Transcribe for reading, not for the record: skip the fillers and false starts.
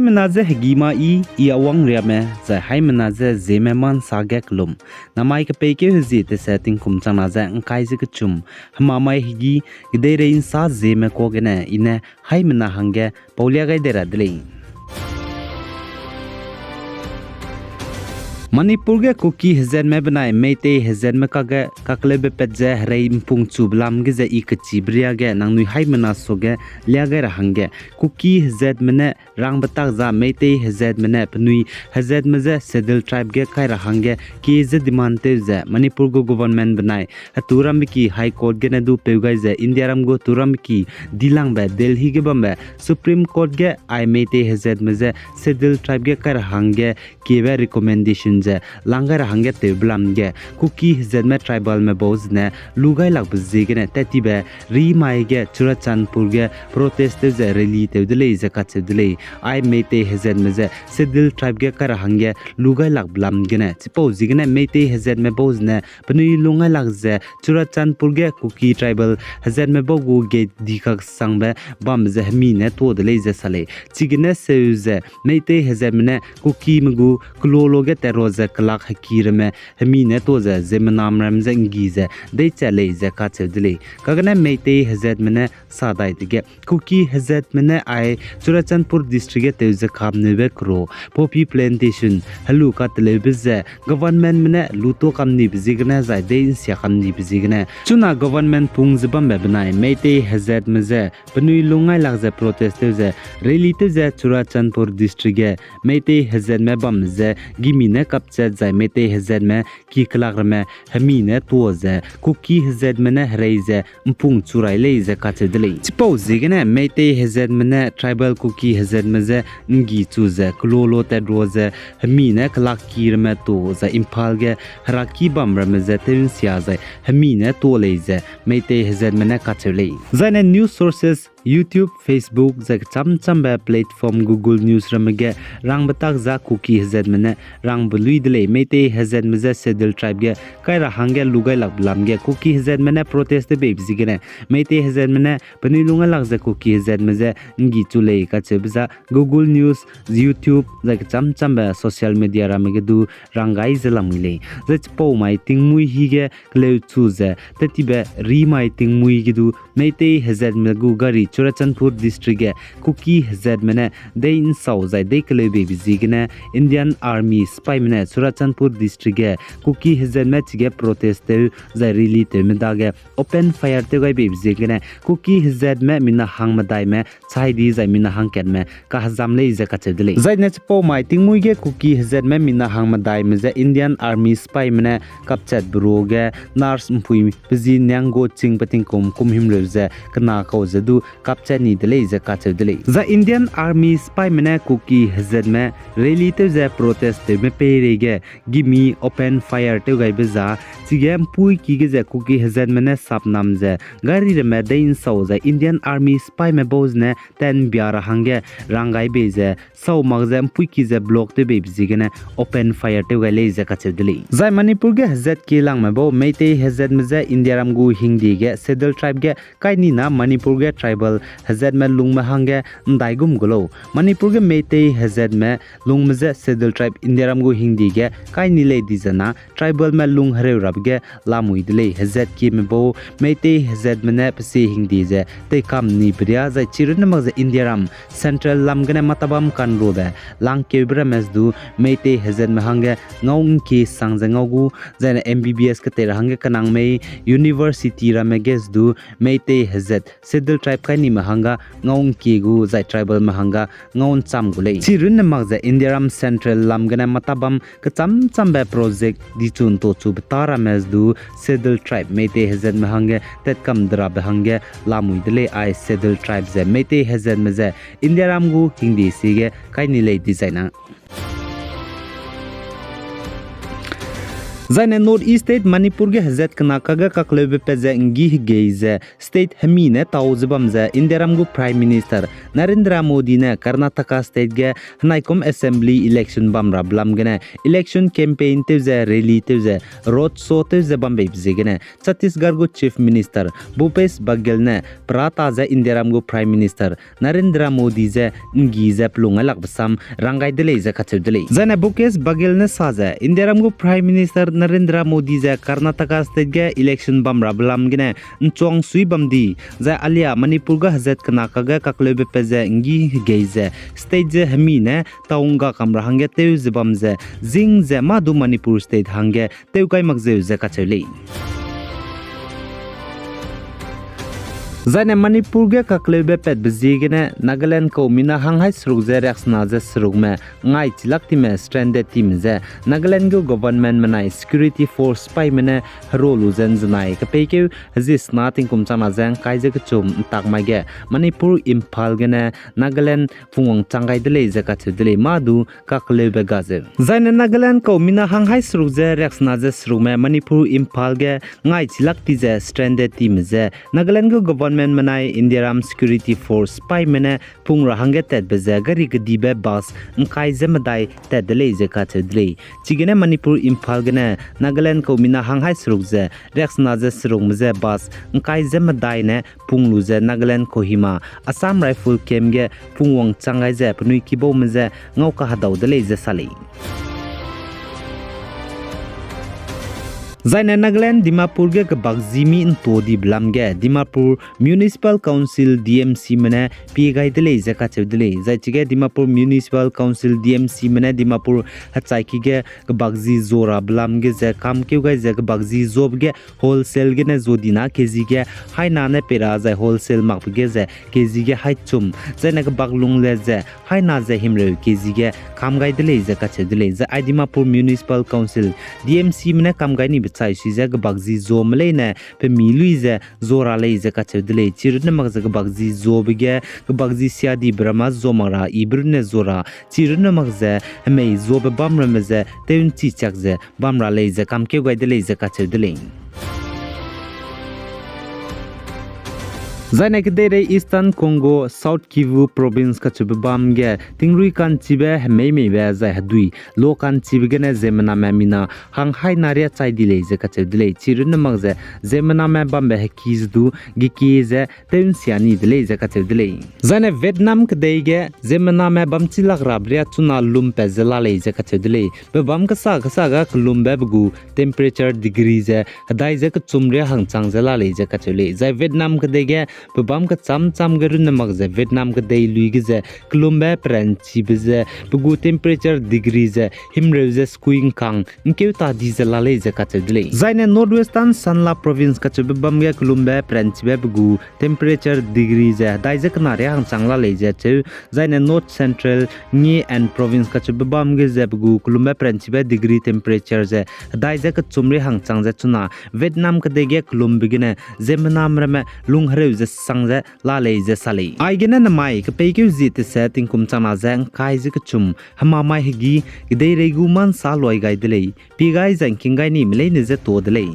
menaze hegima I awang riame za hai menaze zeme man sagek lum namai ke peke huzi te setting kum chana za kai zik chum hamamai higi gide rein sa zeme ko gene ine hai mena hange paulia gai dera dle Manipur ge kuki hezen me banai meite hezen me kage kakle be petze rei mpung chublam ge ze ikchi bria ge nangnui hai mena so ge lia ge rahange kuki hezet mene rang batak za meite hezet mene pnui hezet meze sedel tribe ge kai rahange ki ze demand te ze Manipur go government banai aturam ki high court ge ne du peugai ze India ram go turam ki dilang be Delhi ge bambe Supreme Court ge ai meite hezet meze sedel tribe ge kai rahange ki be recommendation langar hange te blamge kuki zedme tribal me boz ne lugai lak bzige ne tetibe ri mai ge churachanpur ge protest ze rally te dele ze katse dele ai mete hezed me ze sedil tribe ge kar hange lugai lak blamge ne chipo zige ne mete hezed me boz ne pnui lungai lak ze churachanpur ge kuki tribal hezed me bogu ge dikak sangbe bam ze mi ne to dele ze sale chigine se ze mete hezed me kuki mgu klolo ge tero ze klak hakir me hemi ne to ze zemanam ram ze ngi ze de chale ze ka chedle kagane meite hezet mene sadai tige kuki hezet mene ai churachanpur district te ze kham ne be kro poppy plantation halu ka tele ze government mene luto kam ni bizigna za de sia kam ni bizigna chuna government pung zbam be banai meite hezet meze pnui lungai lag ze protest ze rally te ze churachanpur district meite hezet me bam ze gimi ne kapchet zai mete hezed me ki klak me hemi ne to ze kuki hezed me ne reize mpung churai le ze ka chedle chipo zigene mete hezed me ne tribal kuki hezed me ze ngi chu ze klolo te roze hemi ne klak kir me to za imphal ge haraki bam me ze ten sia zai hemi ne to le ze mete hezed me ne ka chele zane news sources YouTube, Facebook, zak cham ba platform Google News ramage rang batak za kuki hezed mene rang blui dele mete hezed meze sedel tribe ge kai ra hange lugai lak blam ge kuki hezed mene protest be bizigene mete hezed mene pani lunga lak za kuki hezed meze ngi chule ka chebza Google News, YouTube, zak cham ba social media ramage du rangai zelamile zach po mai tingmui hige kleu chuze tetibe ri mai tingmui gidu mete hezed me gu gari Churachanpur district kuki hezed mene de in sau zai de kle be bizigene Indian Army spy mene Churachanpur district kuki hezed me chige protest zai rally te medage open fire te gai be bizigene kuki hezed me mina hang madai me chai di zai mina hang ken me ka hazam le ze ka chedle zai ne po mai tingmui ge kuki hezed me mina hang madai me ze Indian Army spy mene kapchat bro ge nars mpui pzi nyanggo ching pating kum him le ze kana ko zedu kapcha ni dele ze ka chedle za Indian Army spy mene kuki hezed me rally te ze protest te me pere ge gimi open fire te gai beza chigem pui ki ge ze kuki hezed mene sap nam ze gari re me de in sau za Indian Army spy me boz ne ten biara hange rangai be ze sau mag ze pui ki ze block te be bizigene open fire te gai le ze ka chedle za Manipur ge hezed ki lang me bo meite hezed me ze India ram gu hindi ge sedel tribe ge kai ni na Manipur ge tribal hezed me lung me hange ndaigum golo Manipur ge meite hezed me lung me ze sedel tribe India ram gu hindi ge kai ni le dizana tribal me lung hare rab ge lamui dile hezed ki me bo meite hezed me ne pse hindi ze te kam ni bria za chirun mag ze India ram central lam gane matabam kan ro be lang ke bra mes du meite hezed me hange ngong ki sang ze ngogu za MBBS ke te hange kanang me university ra me ges du meite hezed sedel tribe kai ni mahanga ngong ki gu zai tribal mahanga ngon cham gule chirun mag za India ram central lam gana matabam ka cham ba project di chun to chu tara mes du sedel tribe mete hezed mahanga tet kam dra bahange lamui dele ai sedel tribe ze mete hezed meze India ram gu hindi sige kai ni le designer Zaine North East State Manipur ge hazet kana kaga kaklebe peze ngi geize state hamine tauzbamze Indiram gu Prime Minister Narendra Modi ne Karnataka State ge Hanaikom Assembly election bamra blamgene election campaign tevze rally tevze road show tevze bambe bzegene Chhattisgarh gu Chief Minister Bhupesh Baghel ne Prata ze Indiram gu Prime Minister Narendra Modi ze ngi ze plunga lakbasam rangai dele ze khatudele Zaine Bhupesh Baghel ne saze Indiram gu Prime Minister Narendra Modi ze Karnataka State ge election bamra blamgene nchong sui bamdi za alia Manipur ga hazet kana kaga kaklebe peze ngi geize state je hamine taunga kamra hange teu zibamze zing ze madu Manipur state hange teu kai magze ze kacheli Zaine Manipur ge kaklebe pet bezigene Nagaland ko mina hanghai srug ze reaksna ze srug me ngai chilakti me stranded team ze Nagaland go government manai security force pai mene rolu zen znai ka peke hazis nothing kum chama zen kai je chum takma ge Manipur Imphal gene Nagaland phungong changai dele ze ka chedele madu kaklebe gaze Zaine Nagaland ko mina hanghai srug ze reaksna ze srug me Manipur Imphal ge ngai chilakti ze stranded team ze Nagaland go government manai Indiram security force pai mene pungra hange tet beze gari gdibe bas nkai zemadai tet dele je ka chedle chigene Manipur Imphal gene Nagaland ko mina hanghai srug ze reaksna ze srug mze bas nkai zemadai ne punglu ze Nagaland Kohima Assam Rifle Camp ge pungwang changai ze pnui kibo mze ngauka hadaw dele je sali Zaine Nagaland Dimapur ge kabak Zeme in todi blamge Dimapur Municipal Council DMC mene pigai dele zaka chedele zaichige Dimapur Municipal Council DMC mene Dimapur hachaiki ge kabak zi zora blamge ze kam kyugai ze kabak zi zobge wholesale ge ne zodina kg ge haina ne pera za wholesale makge ze kg ge haichum zaine kabak lungle ze haina ze himre kg ge kamgai dele zaka chedele za Dimapur Municipal Council DMC mene kamgai ni chai siza ga bagzi zomle ne pe miluize zora leize ka chedle chirne magza ga bagzi zobge ga bagzi siadi brama zomara ibrne zora chirne magza mei zobe bamra meze teun chi chakze bamra leize kamke gaide leize ka chedle Zaine kedere Eastern Congo South Kivu province ka chubam ge tingrui kan chibe mei be za hadui lo kan chibgene zemna mamina hanghai naria chai dile je ka chedile chirun magze zemna ma bambe kizdu gikize tensiani dile je ka chedile Zaine Vietnam kedege zemna ma bamchilak rabria chuna lum pe zela le je ka chedile be bam ka sa ga lumbe bgu temperature degrees dai je ka chumre hangchang zela le je ka chele zai Vietnam kedege Bam ka cham garun magze Vietnam ka dei luigi ze klumbe pranchi bize bugu temperature degrees himreze squing kang nke ta diesel la le ze ka chedle zaine northwestern sanla province ka chebe bam ge klumbe pranchi be bugu temperature degrees dai ze kana re hang changla le je che zaine north central ni and province ka chebe bam ge ze bugu klumbe pranchi be degree temperature ze dai ze ka chumre hang chang ze chuna Vietnam ka de ge klumbe gene zemnam rame lunghre ze sangze la leize sali aigena namai ka pekeu zit setting kum chana zang kai zi kchum hama mai higi gidei regu man sa loi gai delei pi gai zang king gai ni mlei ne ze to delei